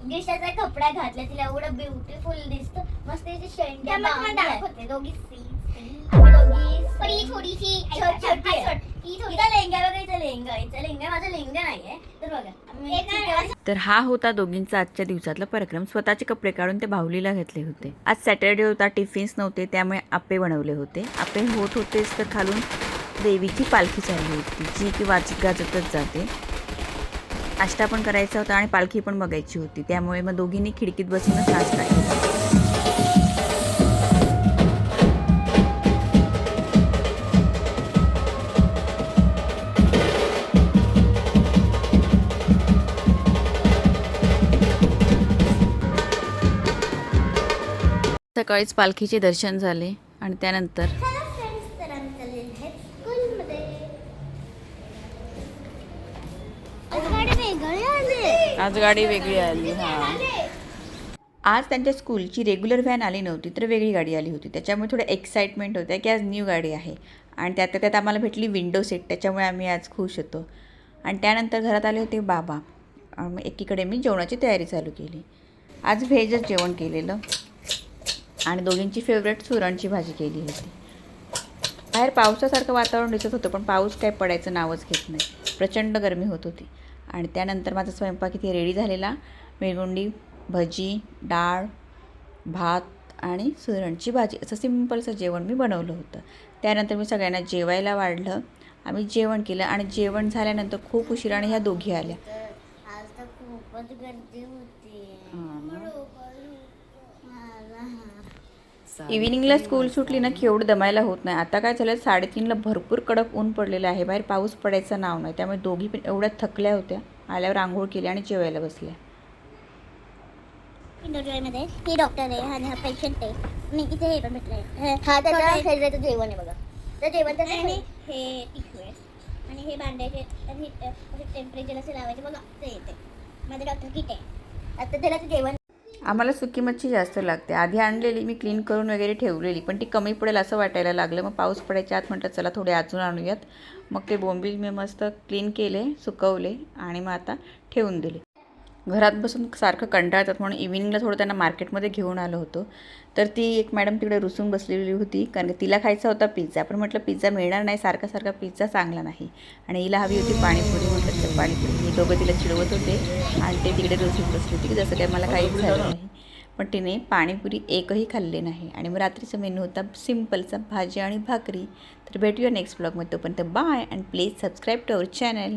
गिशाचा कपडा घातला, तिला एवढं ब्युटिफुल दिसतो, मस्त तिचे शेंड्या दाखवते. दोघी आम्ही दोघी, पण ही थोडीशी छोटी आहे. हिचा लेंगा बघा, हिचा लेंगा माझा लेंगा नाहीये. तर बघा, तर हा होता दोघींचा आजच्या दिवसातला पराक्रम. स्वतःचे कपडे काढून ते बाहुलीला घातले होते. आज सॅटर्डे होता, टिफिन्स नव्हते, त्यामुळे आप्पे बनवले होते. आप्पे होत होतेच तर खालून देवीची पालखी चालली होती, जी की वाजत गाजतच जाते. नाश्ता पण करायचा होता आणि पालखी पण बघायची होती, त्यामुळे मग दोघींनी खिडकीत बसूनच नाश्ता केला. सकाळीच पालखीचे दर्शन झाले आणि त्यानंतर आज गाडी वेगळी आली. आज त्यांच्या स्कूलची रेग्युलर व्हॅन आली नव्हती, तर वेगळी गाडी आली होती. त्याच्यामुळे थोडं एक्साइटमेंट होत्या की आज न्यू गाडी आहे आणि त्यात आम्हाला भेटली विंडो सीट, त्याच्यामुळे आम्ही आज खुश होतो. आणि त्यानंतर घरात आले होते बाबा. एकीकडे मी जेवणाची तयारी चालू केली. आज व्हेजच जेवण केलेलं आणि दोघींची फेवरेट सुरणची भाजी केली होती. बाहेर पावसासारखं वातावरण दिसत होतं, पण पाऊस काय पडायचं नावच घेत नाही. प्रचंड गरमी होत होती. आणि त्यानंतर माझा स्वयंपाक इथे रेडी झालेला. मेळगुंडी, भजी, डाळ, भात आणि सुरणची भाजी, असं सिम्पलचं जेवण मी बनवलं होतं. त्यानंतर मी सगळ्यांना जेवायला वाढलं. आम्ही जेवण केलं आणि जेवण झाल्यानंतर खूप उशिराने ह्या दोघी आल्या. आज तर खूपच गर्दी होती. इव्हिनिंगला स्कूल सुटली ना की एवढं दमायला होत नाही. आता काय झालं, 3:30ला भरपूर कडक ऊन पडलेलं आहे, बाहेर पाऊस पडायचं नाव नाही. त्यामुळे दोघी पण एवढ्या थकल्या होत्या. आल्यावर आंघोळ केली आणि जेवायला बसल्या. इंडोरमध्ये ही डॉक्टर आहे आणि हा पेशंट आहे. मी इथे हे पण भेटलंय. हा त्याचा शरीराचं जेवण आहे बघा. तर जेवण तर हे टिश्यू आहे आणि हे बांधायचे आणि टेम्परेचर असे लावायचे बघा, ते येते. माझं डॉक्टर किट आहे. आता त्याला ते जेवण. आम्हाला सुकी मच्छी जास्त लागते. आधी आणलेली मी क्लीन करून वगैरे ठेवलेली, पण ती कमी पडेल असं वाटायला लागलं. मग पाऊस पडायच्या आत म्हटलं चला थोडे अजून आणूयात. मग ते बोंबील मी मस्त क्लीन केले, सुकवले आणि मग आता ठेवून दिले. घरात बसून सारखं कंटाळतात म्हणून इव्हिनिंगला थोडं त्यांना मार्केटमध्ये घेऊन आलो होतो. तर ती एक मॅडम तिकडे रुसून बसलेली होती, कारण की तिला खायचा होता पिझ्झा. पण म्हटलं पिझ्झा मिळणार नाही, सारखा पिझ्झा चांगला नाही. आणि हिला हवी होती पाणीपुरी. म्हटलं तर पाणीपुरी. हे दोघं तिला चिडवत होते आणि ते तिकडे रुसून बसली होती की जसं काय मला काहीच झालं नाही. पण तिने पाणीपुरी एकही खाल्ले नाही. आणि मग रात्रीचा मेनू होता सिम्पलचा भाजी आणि भाकरी. तर भेटूया नेक्स्ट ब्लॉगमध्ये. तोपर्यंत bye and please subscribe to our channel.